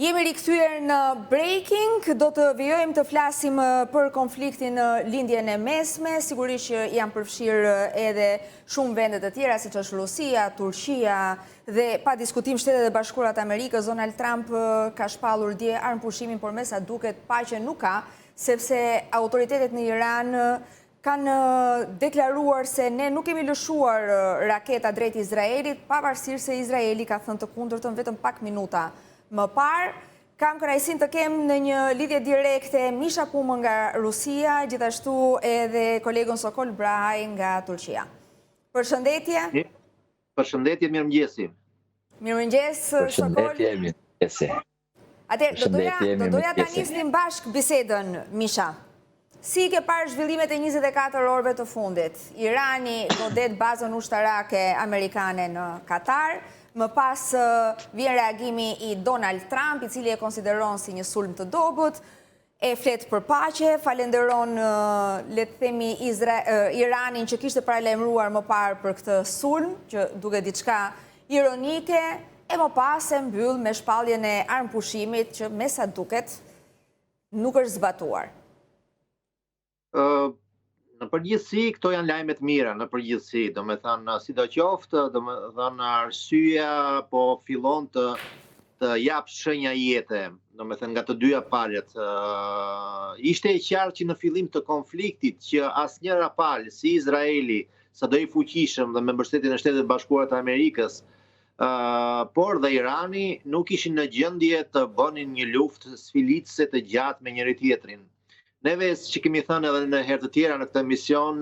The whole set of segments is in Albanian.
Jemi rikthyer në Breaking, do të vijojmë të flasim për konfliktin në lindjen e mesme, sigurisht që janë përfshirë edhe shumë vende të tjera, siç është Rusia, Turqia dhe pa diskutim Shtetet e Bashkuara të Amerikës. Donald Trump ka shpallur dje armëpushimin, por me sa duket paqe nuk ka, sepse autoritetet në Iran kanë deklaruar se ne nuk kemi lëshuar raketa drejt Izraelit, pavarësisht se Izraeli ka thënë të kundërtën vetëm pak minuta më parë. Kam kënaqësinë të kem në një lidhje direkte Misha Pumë nga Rusia, gjithashtu edhe kolegun Sokol Brahaj nga Turqia. Përshëndetje. Përshëndetje, mirëmëngjesi. Mirëmëngjes, Sokol. Përshëndetje, mirëmëngjesi. Atëherë, do doja ta nisnim bashkë bisedën, Misha. Si ke parë zhvillimet e 24 orëve të fundit? Irani godet bazën ushtarake amerikane në Katar. Më pas vjen reagimi i Donald Trump, i cili e konsideron si një sulm të dobët, e flet për paqe, falenderon le të themi Iranin që kishte paralajmëruar më parë për këtë sulm, që duket diçka ironike, e më pas e mbyll me shpalljen e armëpushimit që me sa duket nuk është zbatuar. Në përgjithësi, këto janë lajmet mira, në përgjithësi, do me thënë, sidoqoftë, do me thënë, arsyeja po fillon të jap shenja jete, do me thënë, nga të dyja palët. Ishte e qartë që në fillim të konfliktit, që asnjëra palë, si Izraeli, sado i fuqishëm dhe me mbështetjen e Shtetet Bashkuara të Amerikës, por dhe Irani nuk ishin në gjendje të bënin një luftë sfilitëse të gjatë me njëri tjetrin. Neve, që kemi thënë edhe në herë të tjera në këtë emision,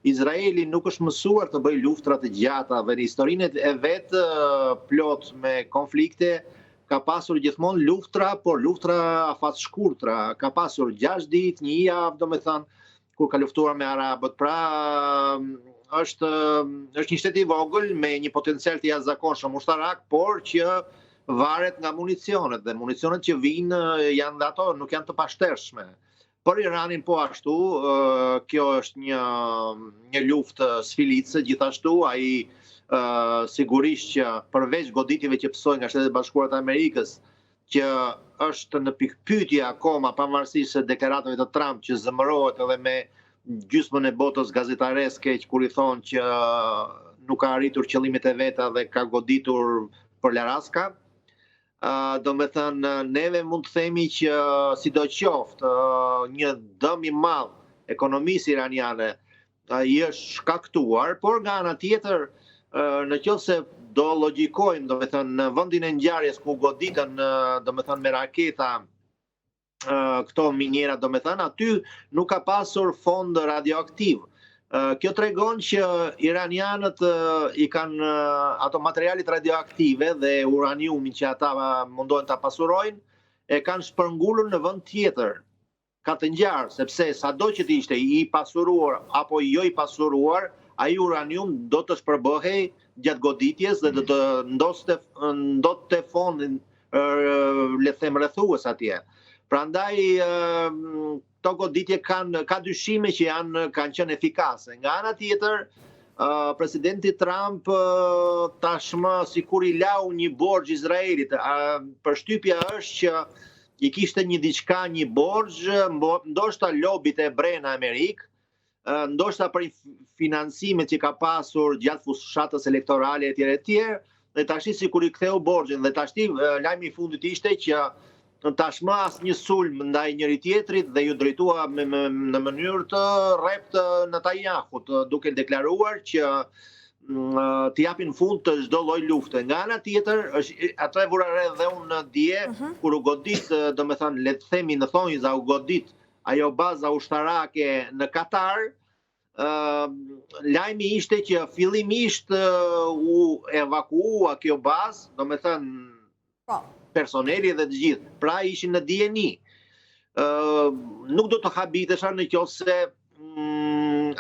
Izraeli nuk është mësuar të bëjë luftra të gjata dhe në historinë e vetë plot me konflikte ka pasur gjithmonë luftra, por luftra afat shkurtra. Ka pasur 6 ditë, një javë, do me thënë, kur ka luftuar me arabët. Pra, është një shtet i vogël me një potencial të jashtëzakonshëm ushtarak, por që varet nga municionet, dhe municionet që vinë janë dhe ato, nuk janë të pashtershme. Për Iranin po ashtu, kjo është një luftë sfilitëse, gjithashtu ai sigurisht që përveç goditjeve që pësojnë nga Shtetet Bashkuara të Amerikës, që është në pikpyetje akoma pavarësisht se deklaratave të Trump që zëmërohet edhe me gjysmën e botës gazetareske kur i thonë që nuk ka arritur qëllimet e veta dhe ka goditur për laraska. Do me thënë, neve mund të themi që sidoqoftë një dëm i madh ekonomisë iraniane i është shkaktuar, por nga ana tjetër, në qoftë se do logjikojmë, do me thënë, në vendin e ngjarjes ku goditën, do me thënë, me raketa këto minjera, do me thënë, aty nuk ka pasur fond radioaktiv. Kjo tregon që iranianët i kanë ato materialet radioaktive dhe uraniumin që ata mundohen ta pasurojnë, e kanë shpërngulur në vend tjetër. Ka të ngjarë, sepse sado që të ishte i pasuruar apo jo i pasuruar, ai uranium do të shpërbëhej gjatë goditjes dhe do të ndotte fondin le të them rrethues atje. Prandaj këto goditje ka dyshime që kanë qenë efikase. Nga ana tjetër, presidenti Trump tashmë sikur i lau një borxh Izraelit. Përshtypja është që i kishte një borxh, ndoshta lobit e bre në Amerikë, ndoshta për financimet që ka pasur gjatë fushatës elektorale etj, dhe tash sikur i ktheu borxhin, dhe tash lajmi i fundit ishte që tashmë asnjë sulm ndaj njëri tjetrit dhe ju drejtua në mënyrë të rrept Netanyahut, duke deklaruar që të japin fund të çdo lloj lufte. Nga ana tjetër, atë e vura re dhe unë dje, kur u godit, do me thënë, le të themi në thonjza, u godit ajo baza ushtarake në Katar, lajmi ishte që fillimisht u evakuua kjo bazë, do me thënë, personeli dhe të gjithë, pra ishin në dieni. Nuk do të habitesha në qoftë se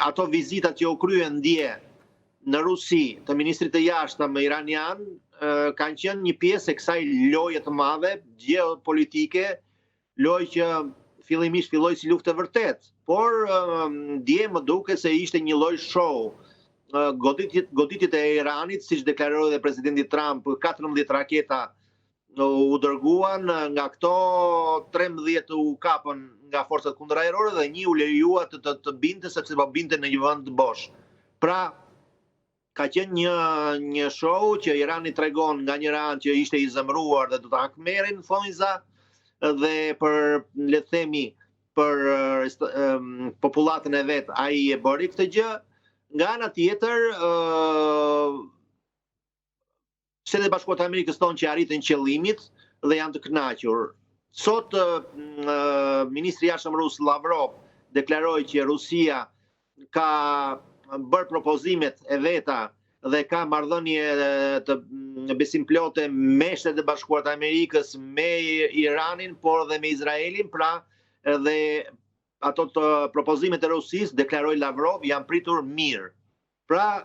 ato vizitat që u kryen dje në Rusi të ministrit të jashtëm iranian kanë qenë një pjesë e kësaj loje të madhe geopolitike, lojë që fillimisht filloi si luftë e vërtet, por dje më duket se ishte një lloj show. Goditjet e Iranit, siç deklaroi dhe presidenti Trump, 14 raketa u dërguan, nga këto 13 u kapën nga forcat kundërajrore dhe 1 u lejua të binte sepse po binte në një vend bosh. Pra, ka qenë një show që Irani tregon nga një anë që ishte i zemëruar dhe do ta hakmerin thonjza dhe për le të themi për popullatën e vet ai e bëri këtë gjë. Nga ana tjetër, Shtetet e Bashkuara të Amerikës thonë që arritën qëllimit dhe janë të kënaqur. Sot ministri i jashtëm rus Lavrov deklaroi që Rusia ka bërë propozimet e veta dhe ka marrëdhënie të besimplote me Shtetet e Bashkuara të Amerikës, me Iranin, por dhe me Izraelin, pra edhe ato të propozimet e Rusisë, deklaroi Lavrov, janë pritur mirë. Pra,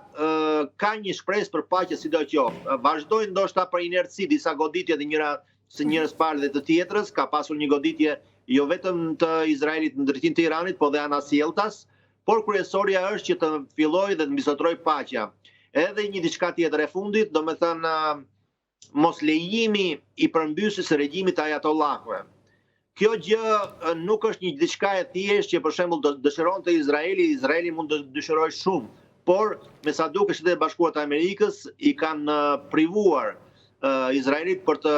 ka një shpresë për paqe sidoqoftë. Vazhdojnë ndoshta për inerci disa goditje dhe njërës parë dhe të tjetrës, ka pasur një goditje jo vetëm të Izraelit në drejtim të Iranit, po dhe anas jeltas, por kryesorja është që të fillojë dhe të mbizotroj paqja. Edhe një diçka tjetër e fundit, do me thënë mos lejimi i përmbysjes së regjimit ajatollahëve. Kjo gjë nuk është një diçka e thjeshtë që për shembull dëshironte Izraeli mund të dëshirojë shumë, por me sa duket Shtetet e Bashkuara të Amerikës i kanë privuar Izraelit për të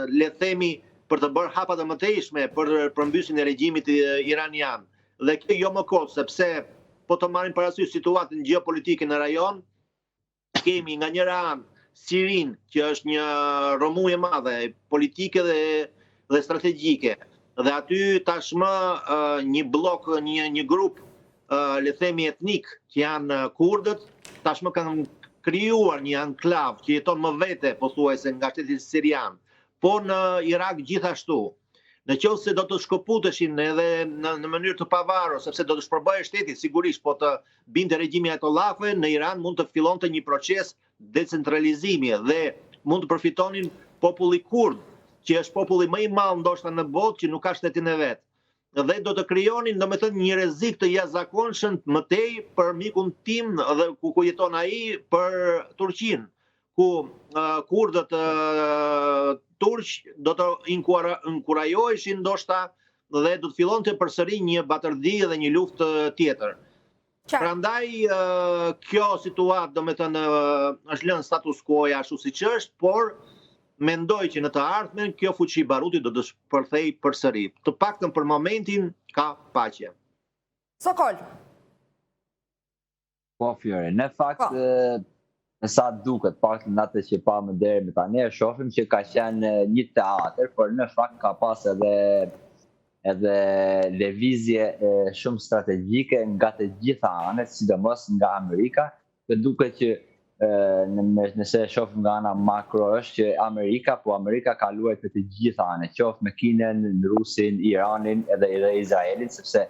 le të themi për të bërë hapa të mëtejshme për përmbysjen e regjimit iranian. Dhe kjo jo më kot, sepse po të marrim parasysh situatën gjeopolitike në rajon, kemi nga njëra anë Sirin, që është një rrëmujë e madhe politike dhe strategjike. Dhe aty tashmë një blok, një grup le themi etnik që janë kurdët, tashmë kanë krijuar një anklav që jeton më vete pothuajse nga shteti sirian, po në Irak gjithashtu. Në qoftë se do të shkëputeshin edhe në mënyrë të pavarur, sepse do të shpërbëhej shteti sigurisht, po të binte regjimi ajatollahëve, në Iran mund të fillonte një proces decentralizimi dhe mund të përfitonin populli kurd, që është populli më i madh ndoshta në botë që nuk ka shtetin e vet. Dhe do të krijonin domethënë një rrezik të jashtëzakonshëm mëtej për mikun tim dhe ku jeton ai për Turqinë, ku kurdët turq do të inkurajoheshin ndoshta dhe do të fillonte përsëri një batërdi dhe një luftë tjetër. Prandaj kjo situatë domethënë është lënë status quo ashtu siç është, por mendoj që në të ardhmen kjo fuqi i barutit do të shpërthej përsëri. Të paktën për momentin ka paqe. Sokol. Po Fiore, në fakt në sa duket, paktën natë që pa më deri më tani, shohim që ka qenë një teatër, por në fakt ka pas edhe lëvizje shumë strategjike nga të gjitha anët, sidomos nga Amerika, që duket që nëse shohim nga ana makro është që Amerika ka luajtur për të gjitha anët, qoftë me Kinën, Rusin, Iranin edhe Izraelin, sepse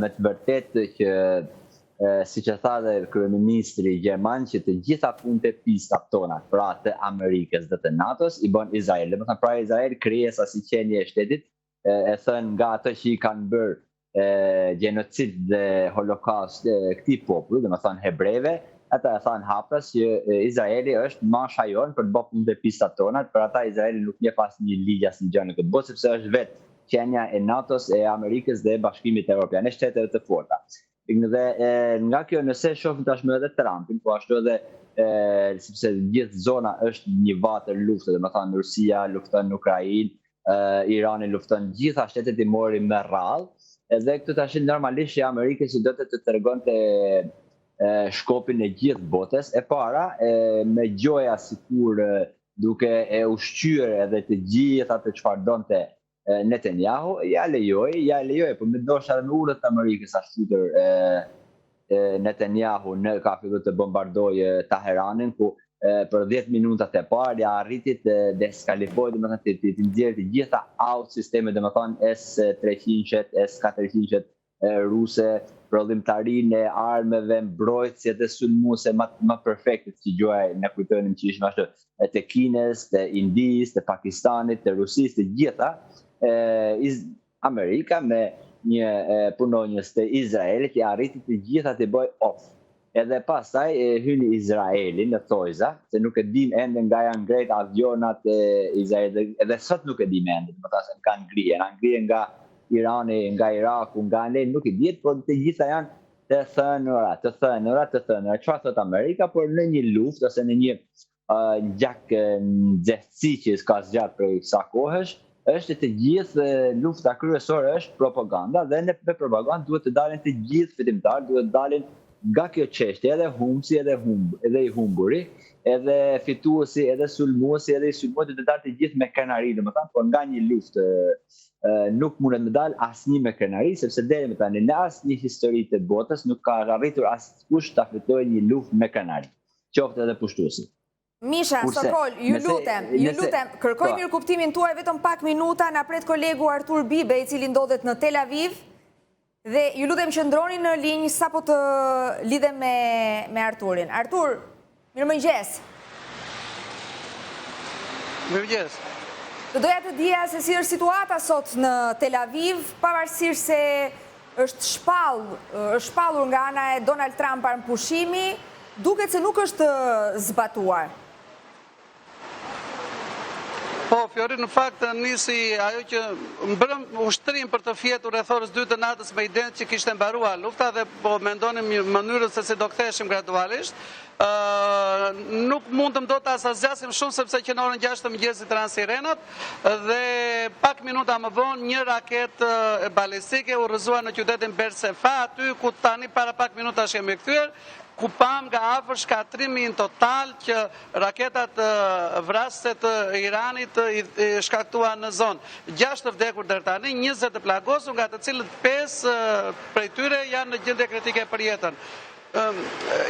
me të vërtetë që siç e tha dhe kryeministri gjerman që të gjitha punët e pistat tona, pra të Amerikës dhe të NATO-s i bën Izrael. Domethënë pra Izrael krijesa si qenie e shtetit, e thënë nga ato që i kanë bërë gjenocid dhe holokaust këtij populli, domethënë hebrejve, ata e thanë hapës që Izraeli është masha jonë për të bërë punët e pistat tona, për ata Izraeli nuk njeh pas një ligj as një gjë në këtë botë, sepse është vetë qenia e NATO-s, e Amerikës dhe Bashkimit Evropian, e shtetet të forta. Dhe nga kjo nëse shohim tashmë edhe Trumpin, po ashtu edhe sepse gjithë zona është një vatër lufte, domethënë Rusia lufton në Ukrainë, Irani lufton, gjitha shtetet i mori me radhë, edhe këtu tash normalisht që Amerika që do të tregonte shkopin e gjithë botës. E para, me gjoja sikur duke e ushqyer edhe të gjitha të çfarë donte Netanyahu, ja lejoj, por me ndoshta edhe me urët të Amerikës ashtu Netanyahu ka filluar të bombardojë Teheranin, ku për 10 minutat e parë ja arriti të deskalifojë, domethënë të nxjerrë të gjitha out-sisteme, domethënë S-300, S-400 ruse, prodhimtarinë e armëve, mbrojtësjet e sulmuese më perfekte që gjuaj në kujtonin që ishim ashtu të Kinës, të Indisë, të Pakistanit, të Rusisë, të gjitha. Amerika me një punonjës të Izraelit i arriti të gjitha të bëj off. Edhe pastaj hyni Izraeli në thojza, se nuk e dim ende nga janë ngret avionat e Izraelit, edhe sot nuk e dim ende, më thasë kanë ngrihen nga Irani, nga Iraku, nga ne, nuk i diet, por të gjitha janë të thënëra. Çfarë thot Amerika, por në një luftë ose në një gjak nxehtësi që s'ka zgjat për sa kohësh, është të gjithë lufta kryesore është propaganda dhe në propagandë duhet të dalin të gjithë fitimtarë, duhet të dalin nga kjo çështje, edhe humsi, edhe i humburi, edhe fituesi, edhe sulmuesi, edhe i sulmuar të dalë të gjithë me krenari, domethënë, por nga një luftë nuk mundet me dalë asnjë me krenari, sepse deri më tani në asnjë histori të botës nuk ka arritur askush ta fitojë një luftë me krenari, qoftë edhe pushtuesi. Misha, Sokol, ju lutem, kërkoj mirë kuptimin tuaj vetëm pak minuta, na pret kolegu Artur Bibe, i cili ndodhet në Tel Aviv, dhe ju lutem qëndroni në linjë sa po të lidhem me Arturin. Artur, mirëmëngjes. Mirëmëngjes. Të doja të dija se si është situata sot në Tel Aviv, pavarësisht se është shpallur nga ana e Donald Trump për pushimi, duket se nuk është zbatuar. Po, Fjori, në fakt nisi ajo që mbërëm ushtrim për të fjetur rreth orës 2 të natës me idenë që kishte mbaruar lufta dhe po mendonim mënyrën se si do ktheheshim gradualisht. Nuk mundëm do të asazgjasim shumë sepse që në orën 6 të mëngjesit ranë sirenat dhe pak minuta më vonë një raketë balistike u rrëzuar në qytetin Bersefa, aty ku tani para pak minuta kemi kthyer, ku pam nga afër shkatrimi në total që raketat vrasëse të Iranit shkaktuan në zonë. 6 të vdekur deri tani, 20 të plagosur, nga të cilët 5 prej tyre janë në gjendje kritike për jetën.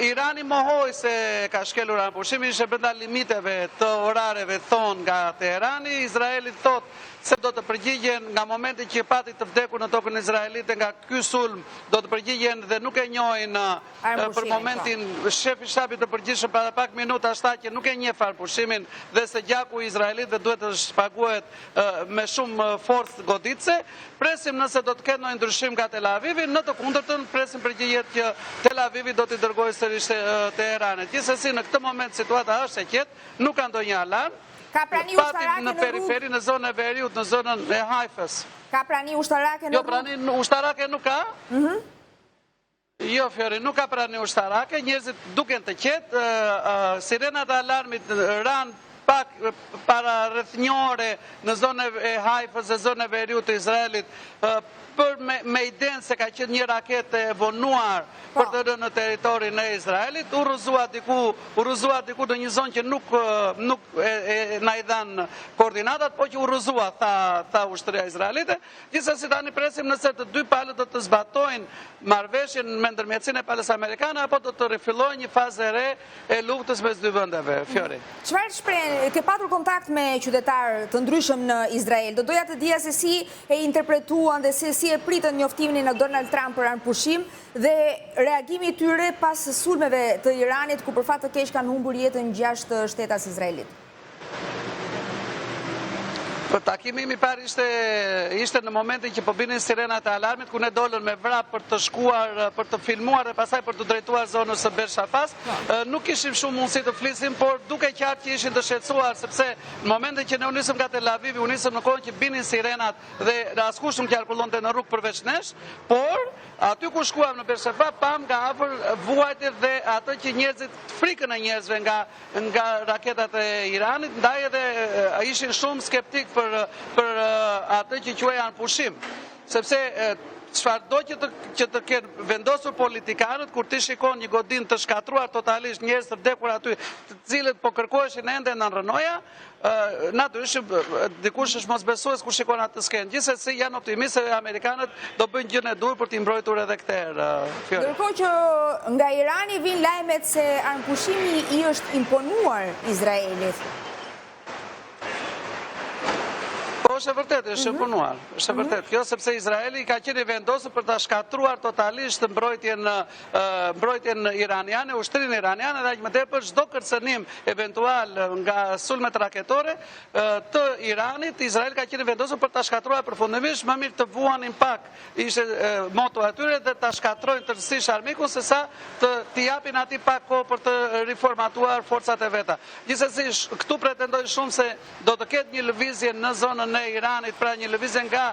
Irani mohoi se ka shkelur pushimin, ishte brenda limiteve të orareve thonë nga Teherani. Izraeli thot se do të përgjigjen nga momenti që pati të vdekur në tokën izraelite nga ky sulm, do të përgjigjen dhe nuk e njohin për momentin shefi shtapit të përgjithshëm para pak minuta tha që nuk e njeh fare pushimin dhe se gjaku i Izraelit dhe duhet të shpaguhet me shumë forcë goditse. Presim nëse do të ketë ndonjë ndryshim nga Tel Avivi, në të kundërtën presim përgjigjet që Tel Avivi do t'i dërgojë sërish Teheranit. Gjithsesi në këtë moment situata është e qetë, nuk ka ndonjë alarm. Ka prani ushtarake në periferi, në zonën e Veriut, në zonën e Haifës. Ka prani ushtarake në rrugë? Jo, prani ushtarake nuk ka. Jo, Fjori, nuk ka prani ushtarake, njerëzit duken të qetë, sirenat e alarmit ranë pak para rreth një ore në zonën e Haifës dhe zonën e Veriut të Izraelit, për me idenë se ka qenë një raketë e vonuar për të rënë në territorin e Izraelit, u rrëzua diku në një zonë që nuk na i dhanë koordinatat, po që u rrëzua, tha ushtria izraelite. Gjithsesi tani presim nëse të dy palët do të zbatojnë marrëveshjen me ndërmjetësinë e palës amerikane, apo do të rifillojë një fazë e re e luftës mes dy vendeve, Fjori. Çfarë shpreh, ke patur kontakt me qytetarë të ndryshëm në Izrael? Do doja të dija se si e interpretuan dhe se si e pritën njoftimin e Donald Trump për anëpushim dhe reagimi i tyre pas sulmeve të Iranit, ku për fat të keq kanë humbur jetën 6 shtetas Izraelit. Takimi i parë ishte në momentin që po binin sirenat e alarmit, ku ne dolën me vrap për të shkuar, për të filmuar dhe pasaj për të drejtuar zonës së Bershafas. Nuk ishim shumë mundësi të flisim, por duke qartë që ishin të shqetësuar, sepse në momentin që ne u nisëm nga Tel Avivi, u nisëm në kohën që binin sirenat dhe askush nuk qarkullonte në rrugë përveç nesh, por aty ku shkuam në Bershafa, pam nga afër vuajtjet dhe atë që njerëzit, frikën e njerëzve nga raketat e Iranit, ndaj edhe ishin shumë skeptik për atë që quaj anëpushim, sepse çfarë do që të kenë vendosur politikanët, kur ti shikon një godin të shkatruar totalisht, njerëz të vdekur aty, të cilët po kërkoheshin ende në rënoja, natyrisht dikush është mosbesues kur shikon atë skenë. Gjithsesi janë optimistë se amerikanët do bëjnë gjën e duhur për t'i mbrojtur edhe këtë herë, Fjori. Ndërkohë që nga Irani vijnë lajmet se anëpushimi i është imponuar Izraelit. Po, Po, është e vërtet, është e punuar. Është e vërtet. Kjo sepse Izraeli ka qenë i vendosur për ta shkatruar totalisht mbrojtjen iraniane, ushtrinë iraniane dhe aq më tepër çdo kërcënim eventual nga sulmet raketore të Iranit, Izrael ka qenë i vendosur për ta shkatruar përfundimisht, më mirë të vuanin pak, ishte moto atyre dhe ta shkatrojnë tërësisht armikun sesa të japin atij pak kohë për të riformatuar forcat e veta. Gjithsesi, këtu pretendojnë shumë se do të ketë një lëvizje në zonën e Iranit, pra një lëvizje nga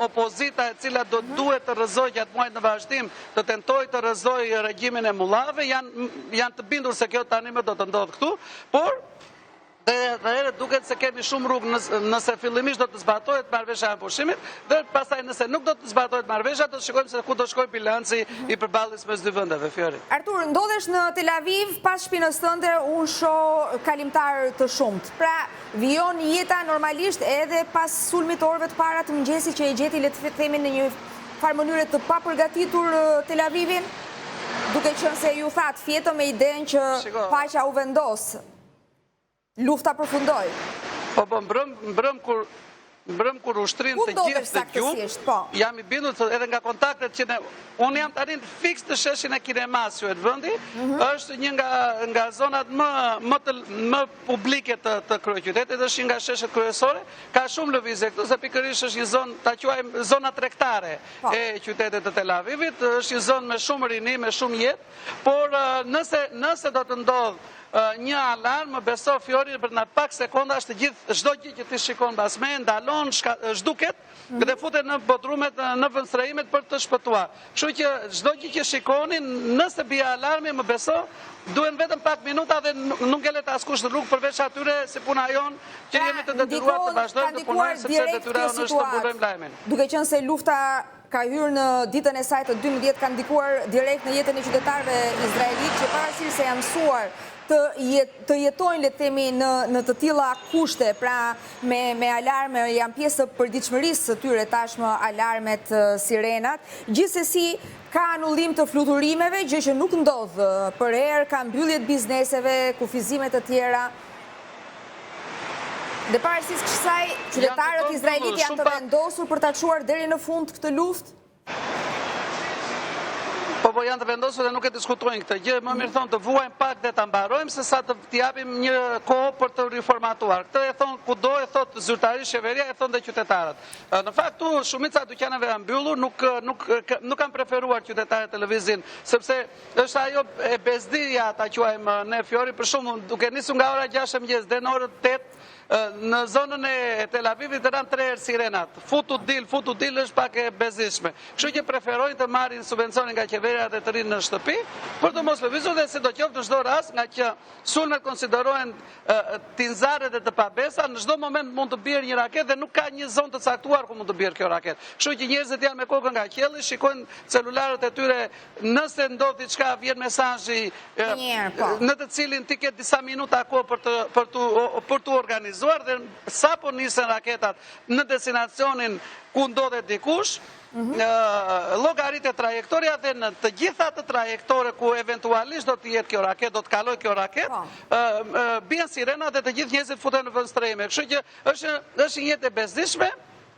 opozita e cila do duhet të rrëzojë gjatë muajit në vazhdim, të tentojë të rrëzojë regjimin e mullave, janë të bindur se kjo tani më do të ndodhë këtu, por dhe duket se kemi shumë rrugë nëse fillimisht do të zbatohet marrëveshja e pushimit dhe pastaj nëse nuk do të zbatohet marrëveshja do të shikojmë se ku do shkojë bilanci i përballjes mes dy vendeve, Fiori. Artur, ndodhesh në Tel Aviv, pas shpinës tënde unë shoh kalimtar të shumt. Pra, vijon jeta normalisht edhe pas sulmit orëve të para të mëngjesit që e gjeti le të themi në një farë mënyre të papërgatitur Tel Avivin, duke qenë se ju thatë fjetën me idenë që paqja u vendos. Lufta përfundoi. Po, mbrëm kur ushtrinë të gjithë të gjumë, jam i bindur edhe nga kontaktet që unë jam tani fiks të sheshin e kinemas që e të vëndi, është një nga zonat më publike të kryeqytetit, është një nga sheshet kryesore, ka shumë lëvizje këtu, se pikërisht është një zonë, ta quajmë zona tregtare e qytetit të Tel Avivit, është një zonë me shumë rini, me shumë jetë, por nëse do të ndodhë një alarm, më beso Fiori për në pak sekonda është gjithë, çdo gjë që ti shikon bas me, ndalon, zhduket dhe futet në bodrumet, në vëndsrejimet për të shpëtuar. Kështu që çdo gjë që shikoni, nëse bie alarmi, më beso, duhen vetëm pak minuta dhe nuk ngelet askush në rrugë përveç atyre si puna jonë që jemi të detyruar të vazhdojmë të punojmë sepse detyra jonë është të mburojmë lajmin. Duke qenë se lufta ka hyrë në ditën e saj të 12 ka ndikuar direkt në jetën e qytetarëve izraelit që pavarësisht se janë mësuar të jetojnë le të themi në të tilla kushte, pra me alarme janë pjesë të përditshmërisë së tyre tashmë alarmet, sirenat. Gjithsesi ka anullim të fluturimeve, gjë që nuk ndodh për herë, ka mbyllje të bizneseve, kufizime të tjera. Dhe pavarësisht kësaj, qytetarët izraelit janë të vendosur për ta çuar deri në fund këtë luftë. Po janë të vendosur dhe nuk e diskutojnë këtë gjë, më mirë thonë të vuajmë pak dhe të mbarojmë se sa të japim një kohë për të riformatuar. Këtë e thonë kudo, e thotë zyrtarisht qeveria, e thonë dhe qytetarët. Në fakt, shumica dyqaneve janë mbyllur, nuk kanë preferuar qytetarët televizin, sepse është ajo e bezdija ta quajmë ne Fiori, për shumë duke nisur nga ora 6 mëngjes dhe në orën 8 në zonën e Tel Avivit të ranë 3 herë sirenat. Futu dil është pak e bezishme. Kështu që preferojnë të marrin subvencionin nga qeveria dhe të rinë në shtëpi, për të mos lëvizur dhe se do qoftë në çdo rast, nga që sulmet konsiderohen tinzare dhe të pabesa, në çdo moment mund të bjerë një raket dhe nuk ka një zonë të caktuar ku mund të bjerë kjo raket. Kështu që njerëzit janë me kokën nga qielli, shikojnë celularët e tyre, nëse ndodh diçka vjen mesazhi në të cilin ti ke disa minuta kohë për të organizuar dhe sa po nisen raketat në destinacionin ku ndodhet dikush, llogaritet trajektoria dhe në të gjitha të trajektore ku eventualisht do të jetë kjo raket, do të kaloj kjo raket, bien sirena dhe të gjithë njerëzit futen në vëndstrejme. Kështu që është një jetë e bezdishme,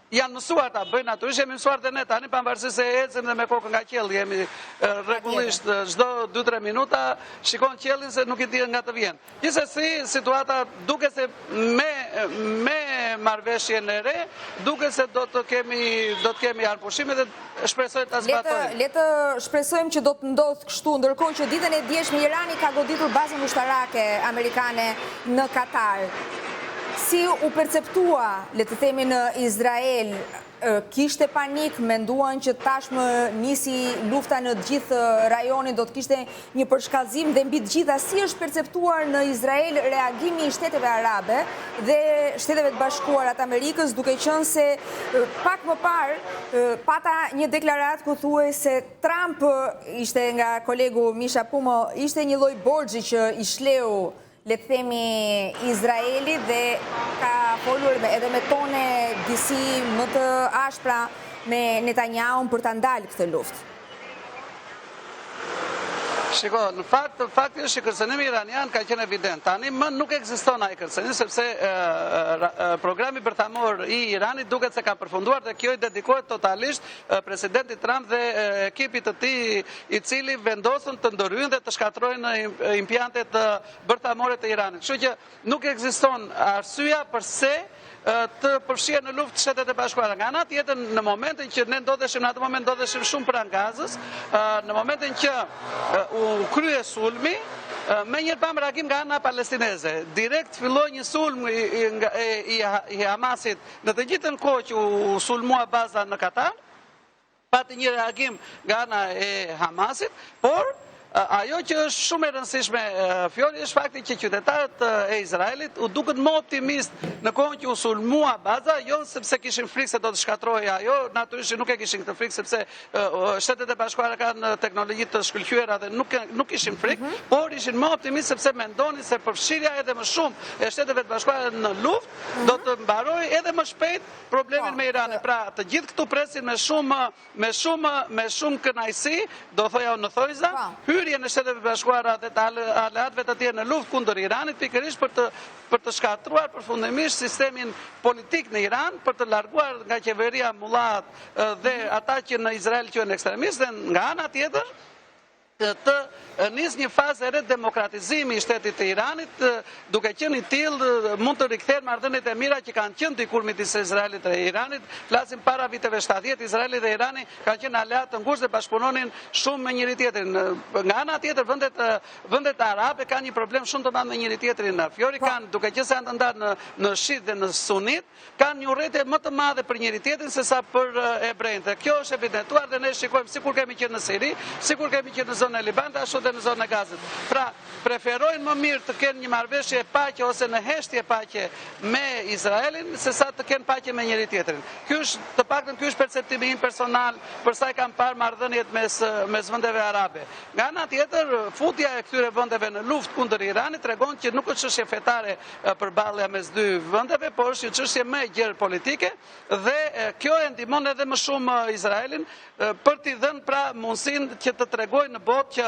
janë mësuar ta bëjnë natyrisht, jemi mësuar dhe ne tani pavarësisht se ecim dhe me kokën nga qielli, jemi rregullisht çdo 2-3 minuta shikon qiellin se nuk i di nga të vjen. Gjithsesi situata duket se me marrëveshjen e re, duket se do të kemi arpushime dhe shpresoj ta zbatojmë. Le të shpresojmë që do të ndodhë kështu, ndërkohë që ditën e djeshme Irani ka goditur bazën ushtarake amerikane në Katar. Si u perceptua, le të themi në Izrael, kishte panik, menduan që tashmë nisi lufta në gjithë rajonin, do të kishte një përshkallëzim dhe mbi të gjitha si është perceptuar në Izrael reagimi i Shteteve Arabe dhe Shteteve të Bashkuara të Amerikës, duke qenë se pak më parë pata një deklaratë ku thuaj se Trump ishte nga kolegu Misha Pumo, ishte një lloj borxhi që i shleu le të themi Izraeli dhe ka folur edhe me tone disi më të ashpra me Netanyahu për ta ndalë këtë luftë. Shiko, në fakti është që kërcënimi iranian ka qenë evident. Tani më nuk ekziston ai kërcënim sepse programi bërthamor i Iranit duket se ka përfunduar dhe kjo i dedikohet totalisht presidentit Trump dhe ekipit të tij i cili vendosën të ndërhyjnë dhe të shkatrojnë impjantet bërthamore të Iranit. Kështu që nuk ekziston arsyeja pse të përfshirë në luftë Shtetet e Bashkuara. Nga ana tjetër, në momentin që ne ndodheshim në atë moment ndodheshim shumë pranë Gazës, në momentin që u krye sulmi, me një pam reagim nga ana palestineze. Direkt filloi një sulm i Hamasit në të njëjtën kohë që u sulmua baza në Katar, pati një reagim nga ana e Hamasit, por ajo që është shumë e rëndësishme, Fjori, është fakti që qytetarët e Izraelit u duket më optimist në kohën që u sulmua baza, jo sepse kishin frikë se do të shkatrojë ajo, natyrisht nuk e kishin këtë frikë sepse Shtetet e Bashkuara kanë teknologji të shkëlqyera dhe nuk kishin frikë, por ishin më optimist sepse mendonin se përfshirja edhe më shumë e Shteteve të Bashkuara në luftë do të mbarojë edhe më shpejt problemin me Iranin. Pra, të gjithë këtu presin me shumë kënaqësi, do thoja unë në thojza, hyrje në Shtetet e Bashkuara dhe të aleatëve të tjerë në luftë kundër Iranit, pikërisht për të shkatruar përfundimisht sistemin politik në Iran, për të larguar nga qeveria mullat dhe ata që në Izrael quhen ekstremistë, dhe nga ana tjetër të nis një fazë e re demokratizimi i shtetit të Iranit, duke qenë i tillë mund të rikthehen marrëdhëniet e mira që kanë qenë dikur midis Izraelit dhe Iranit. Flasim para viteve 70, Izraeli dhe Irani kanë qenë aleatë të ngushtë dhe bashkëpunonin shumë me njëri tjetrin. Nga ana tjetër, vendet arabe kanë një problem shumë të madh me njëri tjetrin. Fjori kanë, duke qenë se janë të ndarë në shit dhe në sunit, kanë një urrëtie më të madhe për njëri tjetrin se sa për ebrejt. Kjo është evidentuar dhe ne shikojmë sikur kemi qenë në Siri, sikur kemi qenë në zonën e Libanit, ashtu dhe në zonën e Gazës. Pra, preferojnë më mirë të kenë një marrëveshje paqe ose në heshtje paqe me Izraelin, se sa të kenë paqe me njëri tjetrin. Ky është, të paktën ky është perceptimi im personal për sa i kam parë marrëdhëniet mes vendeve arabe. Nga ana tjetër, futja e këtyre vendeve në luftë kundër Iranit tregon që nuk është çështje fetare përballja mes dy vendeve, por është një çështje më e gjerë politike dhe kjo e ndihmon edhe më shumë Izraelin për t'i dhënë pra mundësinë që të tregojë në botë që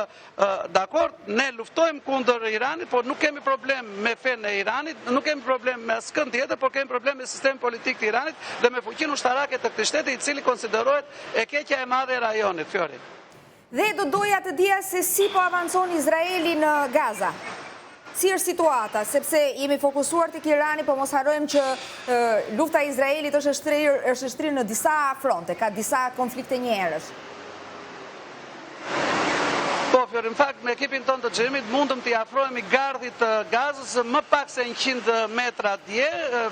dakord, ne luftojmë kundër Iranit, por nuk kemi problem me fenë e Iranit, nuk kemi problem me askën tjetër, por kemi problem me sistemin politik të Iranit dhe me fuqinë ushtarake të këtij shteti, i cili konsiderohet e keqja e madhe e rajonit, Fjori. Dhe do doja të dija se si po avancon Izraeli në Gaza. Si është situata, sepse jemi fokusuar tek Irani, po mos harrojmë që lufta e Izraelit është shtrirë në disa fronte, ka disa konflikte njerësh. Po, Fjori, në fakt, me ekipin tonë të xhimit mundëm t'i afrohemi gardhit të Gazës më pak se 100 metra dje.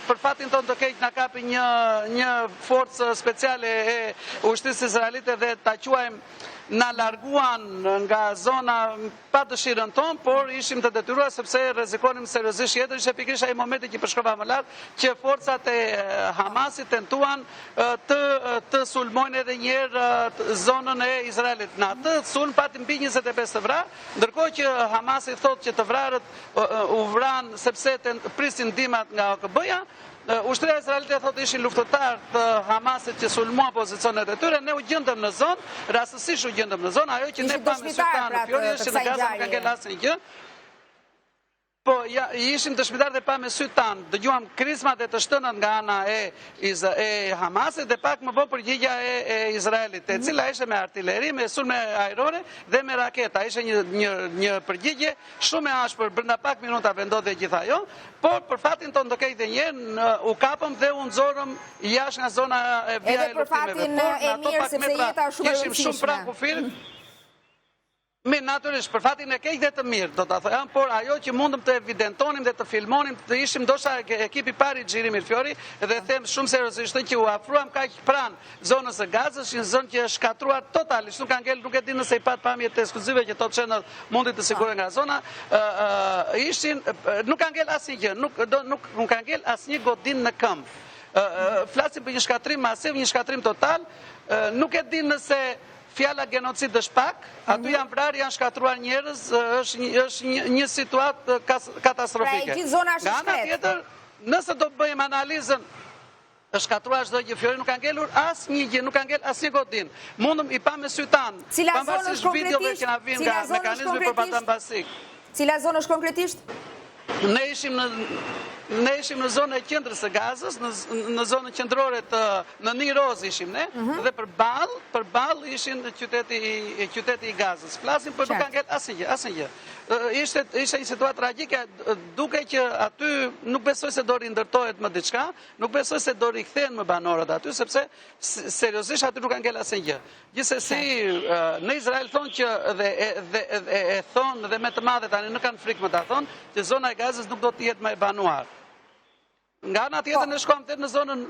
Për fatin tonë të keq na kapi një forcë speciale e ushtrisë izraelite dhe ta quajmë na larguan nga zona pa dëshirën tonë, por ishim të detyruar sepse rrezikonim seriozisht jetën. Ishte pikërisht ai momenti që përshkova më lart që forcat e Hamasit tentuan të sulmojnë edhe një herë zonën e Izraelit. Në atë sulm patim mbi 25 të vrarë, ndërkohë që Hamasi thotë që të vrarët u vran sepse prisin ndihmat nga OKB-ja. Ushtria izraelite thotë ishin luftëtar të Hamasit që sulmuan pozicionet e tyre, ne u gjendëm në zonë, rastësisht u gjendëm në zonë, ajo që ne pamë sy tanë, Fjori, është që në Gazë nuk ka ngel asnjë gjë. Po, ishim dëshmitar dhe pa me sy tanë, dëgjuam krizmat e të shtënët nga ana e Hamasit dhe pak më vonë përgjigja e Izraelit, e cila ishte me artilleri, me sulme ajrore dhe me raketa. Ishte një përgjigje shumë e ashpër, brenda pak minuta vendodhe gjithë ajo, por për fatin tonë do kejtë njërë, u kapëm dhe u nxorëm jashtë nga zona e vija e luftimeve. Edhe për fatin e mirë, sepse jeta shumë e rëndësishme. Kishim shumë pranë kufir. Mi, natyrisht, për fatin e keq dhe të mirë, do të thojam, por ajo që mundëm të evidentonim dhe të filmonim, të ishim dosha ekipi pari xhirimit, Fjori, dhe them shumë seriozisht që u afruam kaq pranë zonës së Gazës, një zonë që është shkatruar totalisht, nuk ka ngel, nuk e di nëse i pat pamjet të ekskluzive që Top Channel mundi të sigurohen nga zona, nuk ka ngel asnjë gjë, nuk ka ngel asnjë godin në këmbë. Flasim për një shkatrim masiv, një shkatrim total, nuk e di nëse fjala genocid është pak, aty janë vrarë, janë shkatruar njerëz, është një situatë katastrofike. Pra e gjithë zona është nga ana tjetër, nëse do bëjmë analizën, është shkatruar çdo gjë, Fiori nuk ka ngelur asnjë gjë, nuk ka ngel asnjë godin. Mundëm I pa me sy tan. Cila zonë është videove që na vijnë nga mekanizmi përpatan basik. Cila zonë është konkretisht? Ne ishim në zonën e qendrës së Gazës, në zonën qendrore në Niroz ishim ne, dhe përballë ishin qyteti I Gazës. Flasim për nuk ka ngel asnjë. Ishte një situatë tragjike, duke që aty nuk besoj se do rindërtohet më diçka, nuk besoj se do rikthehen më banorët aty, sepse seriozisht aty nuk ka ngel asnjë gjë. Gjithsesi, në Izrael thonë që dhe thonë dhe me të madhe tani nuk kanë frikë më ta thonë, që zona e Gazës nuk do të jetë më e banuar. Nga ana tjetër ne shkojmë në zonën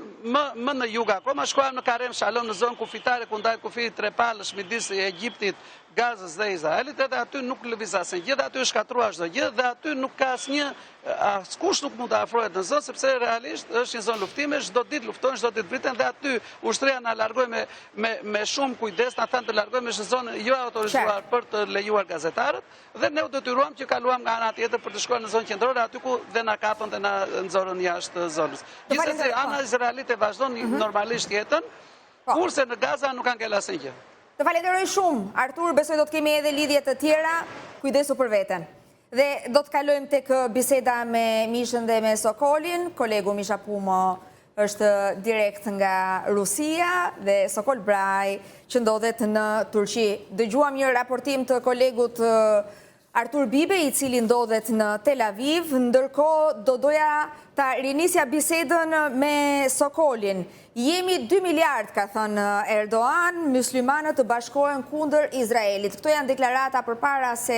më në jug akoma, shkojmë në Karem Shalom, në zonën kufitare ku ndajt kufit trepallësh midis Egjiptit, Gazës dhe Izraelit, edhe aty nuk lëviz asnjë gjë, dhe aty është shkatruar çdo gjë, dhe aty nuk ka askush nuk mund të afrohet në zonë, sepse realisht është një zonë luftime, çdo ditë luftojnë, çdo ditë vriten, dhe aty ushtria na largoi me shumë kujdes, na thanë të largojmë në zonë jo autorizuar për të lejuar gazetarët, dhe ne u detyruam që kaluam nga ana tjetër për të shkuar në zonë qendrore, aty ku dhe na kapën dhe na nxorën jashtë zonës. Gjithsesi, ana izraelite vazhdon normalisht jetën, kurse në Gaza nuk ka ngel asnjë gjë. Të falenderoj shumë, Artur, besoj do të kemi edhe lidhje të tjera, kujdesu për veten. Dhe do të kalojmë tek biseda me Mishën dhe me Sokolin. Kolegu Misha Pumo është direkt nga Rusia dhe Sokol Braj që ndodhet në Turqi. Dëgjuam një raportim të kolegut Artur Bibe, I cili ndodhet në Tel Aviv, ndërkohë do doja ta rinisja bisedën me Sokolin. Jemi 2 miliard, ka thënë Erdogan, muslimanët të bashkohen kundër Izraelit. Këto janë deklarata përpara se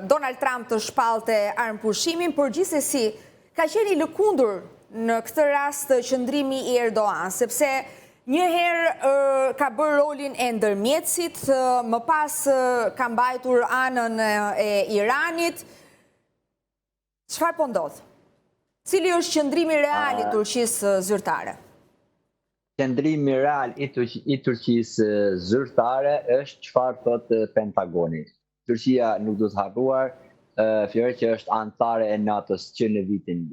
Donald Trump të shpallte armëpushimin, por gjithsesi ka qenë I lëkundur në këtë rast të qëndrimi I Erdogan, sepse njëherë ka bërë rolin e ndërmjetësit, më pas ka mbajtur anën e Iranit. Çfarë po ndodh? Cili është qëndrimi real I Turqisë zyrtare? Qëndrimi real I Turqisë zyrtare është çfarë thotë Pentagoni. Turqia nuk do të harruar, Fiori që është anëtare e NATO-s që në vitin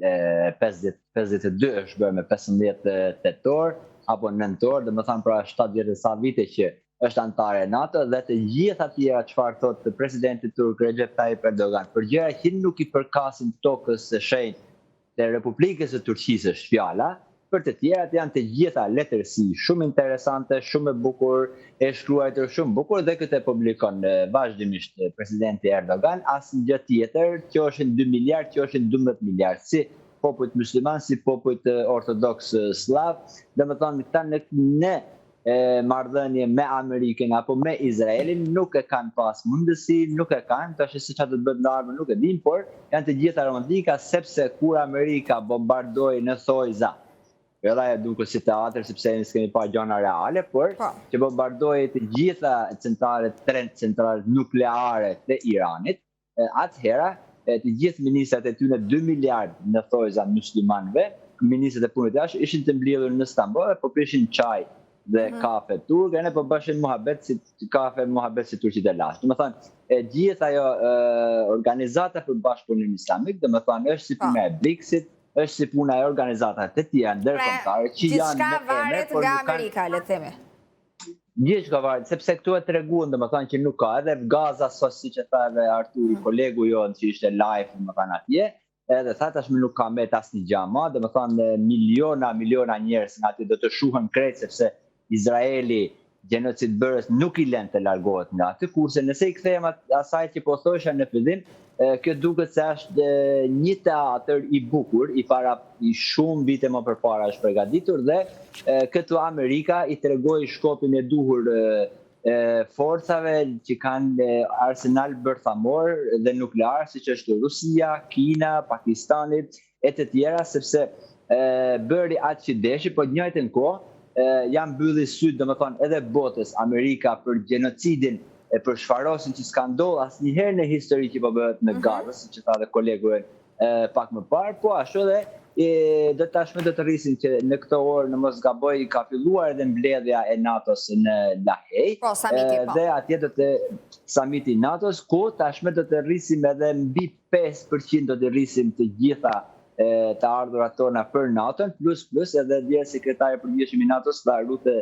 52 është bërë me 15 tetor apo nëntor, dhe më thanë pra 70 vite që është anëtare e NATO, dhe të gjitha tjera çfarë thotë presidenti turk Recep Tayyip Erdogan, për gjëra që nuk I përkasin tokës së shenjtë të Republikës së Turqisë është fjala, për të tjerat janë të gjitha letërsi shumë interesante, shumë e bukur, e shkruar shumë bukur, dhe këtë e publikon vazhdimisht presidenti Erdogan, asnjë gjë tjetër, qofshin 2 miliard, qofshin 12 miliard, si popujt musliman, si popujt ortodoks slav, dhe më thonë këta në marrëdhënie me Amerikën apo me Izraelin nuk e kanë pas mundësi, nuk e kanë, tash se çfarë do të bëhet në ardhmen nuk e dim, por janë të gjitha romantika, sepse kur Amerika bombardoi në Thojza, edhe ajo duket si teatr sepse ne s'kemi parë gjëra reale, por që bombardoi të gjitha centralet nukleare të Iranit, atëherë të gjithë ministrat e tyre 2 miliard në Thojza muslimanëve, ministrat e punës jashtë ishin të mbledhur në Stamboll, po pishin çaj dhe kafe turk, ne po bëshin muhabet si kafe muhabet si turqit e lashtë. Do të thonë gjithë ajo organizata për bashkëpunimin islamik, do të thonë është si puna e BRICS-it, është si puna e organizatave të tjera ndërkombëtare që janë gjithçka varet nga Amerika, le të themi. Gjithçka varet, sepse këtu e treguan domethënë që nuk ka, edhe Gaza sot siç e tha edhe Arturi, kolegu jonë që ishte live domethënë atje, edhe tha tashmë nuk ka mbet asnjë gjë më, domethënë miliona njerëz nga aty do të shuhen krejt sepse Izraeli gjenocid bërës nuk I lën të largohet nga aty, kurse nëse I kthejmë asaj që po thosha në fillim, kjo duket se është një teatr I bukur, I shumë vite më përpara është përgatitur, dhe këtu Amerika I tregoi shkopin e duhur forcave që kanë arsenal bërthamor dhe nuklear, siç është Rusia, Kina, Pakistani e të tjera, sepse bëri atë që deshi, po në njëjtën kohë janë mbylli syt domethënë edhe botës Amerika për gjenocidin për shfarosin që s'ka ndodhur asnjëherë në histori që po bëhet në Gazë, siç e tha dhe kolegu pak më parë, po ashtu edhe tashmë do të rrisin që në këtë orë në mos gaboj ka filluar edhe mbledhja e NATO-s në Lahej, dhe atje do të samiti NATO-s, ku tashmë do të rrisim edhe mbi 5% do të rrisim të gjitha të ardhurat tona për NATO-n, plus edhe dje sekretari i përgjithshëm i NATO-s Rutte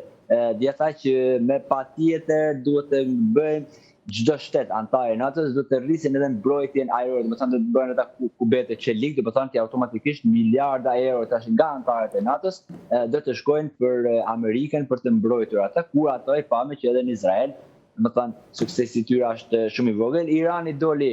dje tha që me patjetër duhet të bëjmë çdo shtet antar i NATO-s do të rrisin edhe mbrojtjen ajrore, do të thonë do të bëhen ata kubete çelik, do të thonë që automatikisht miliarda euro tash nga antarët e NATO-s do të shkojnë për Amerikën për të mbrojtur ata, kur ato e pamë që edhe në Izrael, do të thonë suksesi i tyre është shumë i vogël. Irani doli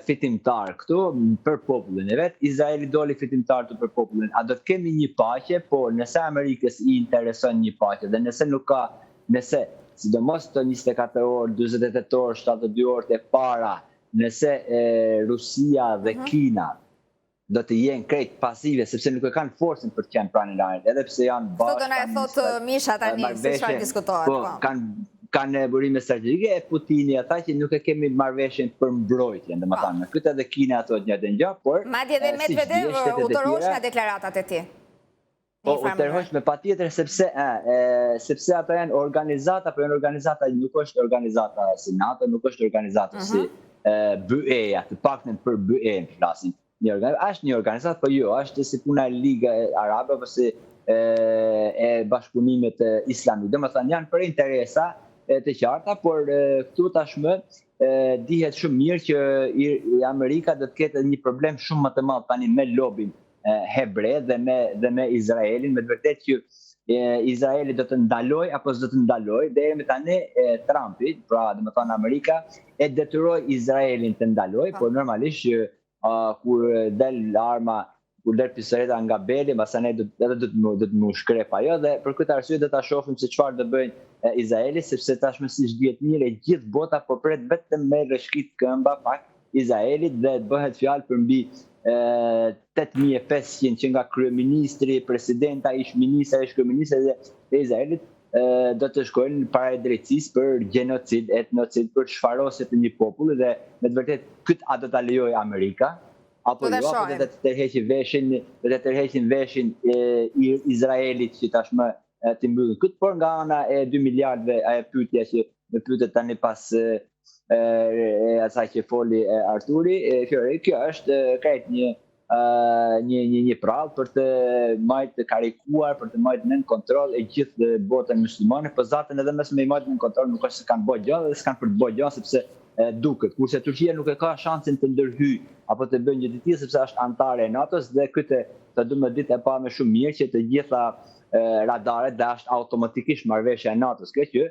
fitimtar këtu për popullin e vet, Izraeli doli fitimtar këtu për popullin. A do të kemi një paqe, po nëse Amerikës i intereson një paqe dhe nëse sidomos të 24 orë, 48 orë, 72 orë e para, nëse Rusia dhe Kina do të jenë krejt pasive, sepse nuk e kanë forcën për të qenë pranë Iranit, edhe pse janë bashkë. Sot do na e thotë Misha tani se çfarë diskutohet. Po, kanë burime strategjike e Putini ata që nuk e kemi marrëveshjen për mbrojtjen, domethënë. Këtë edhe Kina ato njëjtë gjë, por madje edhe Medvedev u tërhoq nga deklaratat e tij. Po, u tërhoq me patjetër sepse ata janë organizata, por janë organizata, nuk është organizata si NATO, nuk është organizata si BE-ja, të paktën për BE-n flasim. Është një organizatë, po jo, është si puna e Liga Arabe apo si e bashkëpunimit islamik. Domethënë janë për interesa të qarta, por këtu tashmë dihet shumë mirë që Amerika do të ketë një problem shumë më të madh tani me lobin hebre dhe me Izraelin, me të vërtetë që Izraeli do të ndaloj apo s'do të ndaloj, deri me tani Trumpi, pra domethënë Amerika e detyroi Izraelin të ndaloj, por normalisht kur del arma, kur del pistoleta nga beli, pastaj do të më shkrep ajo dhe për këtë arsye do ta shohim se çfarë do bëjnë Izraeli, sepse tashmë siç dihet mirë e gjithë bota po pret vetëm me rreshqit këmba pak Izraelit dhe bëhet fjalë për mbi 8500 që nga kryeministri, presidenta, ish-ministra, ish-kryeministra e Izraelit do të shkojnë para drejtësisë për gjenocid, etnocid, për çfarosje të një populli dhe me të vërtetë këtë a do ta lejojë Amerika apo jo, apo do të tërheqin veshin i Izraelit që tashmë të mbyllin këtë, por nga ana e 2 miliardëve ajo pyetja që më pyetet tani pas asaj që foli Arturi, kjo është krejt një prallë për të majtë karikuar, për të majtë nën kontroll e gjithë botën muslimane, po zatën edhe mes me i majtë nën kontroll nuk është se kanë bëjë gjallë dhe s'kanë për të bëjë gjallë sepse duket, kurse Turqia nuk e ka shansin të ndërhyj apo të bëjë një ditë sepse është antare e NATO-s dhe këtë të 12 e pa me shumë mirë që të gjitha radaret dhe është automatikisht marrëveshja e NATO-s, kjo që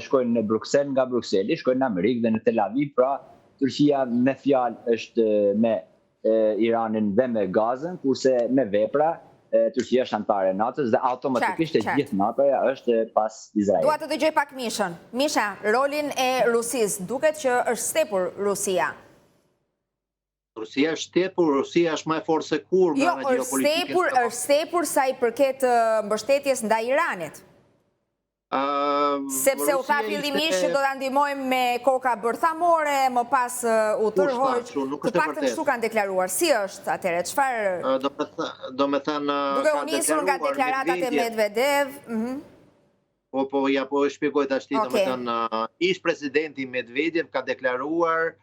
shkojnë në Bruksel, nga Brukseli, shkojnë në Amerikë dhe në Tel Aviv, pra Turqia me fjalë është me Iranin dhe me Gazën, kurse me vepra Turqia është antare e NATO-s dhe automatikisht e gjithë NATO-ja është pas Izraelit. Dua të dëgjoj pak Mishën. Misha, rolin e Rusisë, duket që është stepur Rusia. Rusia është stepur, Rusia është më e fortë se kur nga ana gjeopolitike. Është stepur sa i përket mbështetjes ndaj Iranit. Sepse u tha fillimisht që do ta ndihmojmë me koka bërthamore, më pas u tërhoq. Të paktën kështu kanë deklaruar. Si është atëherë? Çfarë? Do të thënë duke u nisur nga deklaratat e Medvedev. Po ja po e shpjegoj tash ti, do të thënë ish presidenti Medvedev ka deklaruar,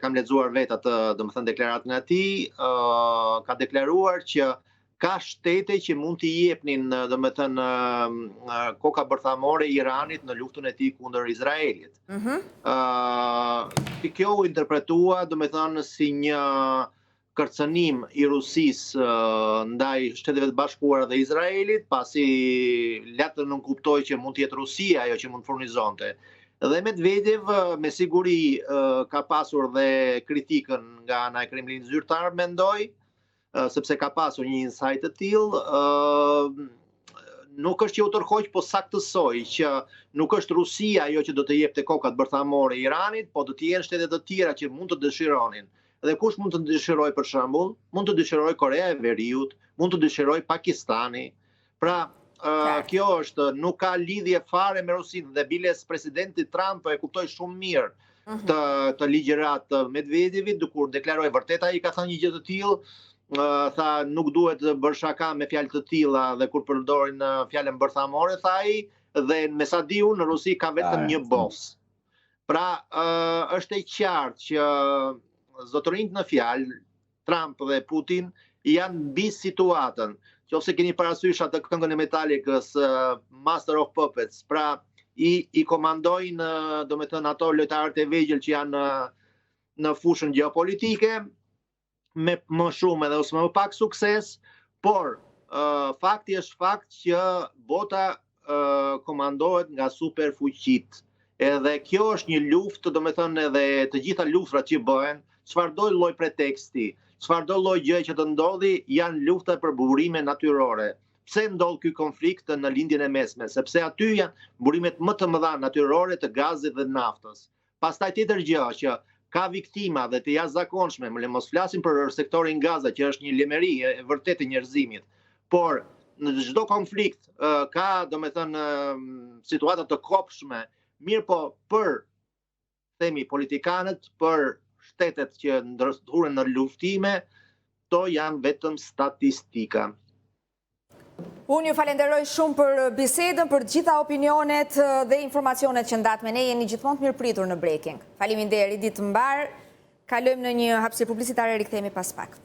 kam lexuar vetë atë, domethënë deklaratën e tij, ka deklaruar që ka shtete që mund t'i jepnin, domethënë koka bërthamore Iranit në luftën e tij kundër Izraelit. Kjo u interpretua, domethënë si një kërcënim i Rusisë ndaj Shteteve të Bashkuara dhe Izraelit, pasi latë nuk kuptoi që mund të jetë Rusia ajo që mund furnizonte. Dhe Medvedev me siguri ka pasur dhe kritikën nga ana e Kremlinit zyrtar, mendoj, sepse ka pasur një insight të tillë, nuk është që u tërhoq, po saktësoj që nuk është Rusia ajo që do të jepte kokat bërthamore Iranit, po do të jenë shtete të tjera që mund të dëshironin. Dhe kush mund të dëshirojë për shembull? Mund të dëshirojë Korea e Veriut, mund të dëshirojë Pakistani. Pra, kjo është, nuk ka lidhje fare me Rusinë dhe biles presidenti Trump e kuptoi shumë mirë të ligjërat të Medvedevit, kur deklaroi vërtet ai ka thënë një gjë të tillë, tha nuk duhet bërë shaka me fjalë të tilla dhe kur përdorin fjalën bërthamore, tha ai, dhe me sa diu në Rusi ka vetëm një bos. Pra, është e qartë që zotërinjt në fjalë Trump dhe Putin janë mbi situatën. Qofse keni parasysh atë këngën e Metallicës, Master of Puppets, pra i komandojnë, domethënë ato lojtarët e vegjël që janë në fushën gjeopolitike, me më shumë edhe ose më pak sukses, por fakti është fakt që bota komandohet nga superfuqit. Edhe kjo është një luftë, domethënë edhe të gjitha luftrat që bëhen, çfarëdo lloj preteksti, çfarëdo lloj gjë që të ndodhi, janë lufta për burime natyrore. Pse ndodh ky konflikt në lindjen e mesme? Sepse aty janë burimet më të mëdha natyrore të gazit dhe naftës. Pastaj tjetër gjë që ka viktima dhe të jashtëzakonshme, le mos flasim për sektorin Gaza, që është një lemëri e vërtetë e njerëzimit, por në çdo konflikt ka domethënë situata të kopshme, mirë po për themi politikanët, për shtetet që ndërthuren në luftime, to janë vetëm statistika. Unë ju falenderoj shumë për bisedën, për gjitha opinionet dhe informacionet që ndat me ne, jeni gjithmonë të mirëpritur në Breaking. Faleminderit, ditë mbar. Kalojmë në një hapësirë publicitare, rikthehemi pas pak.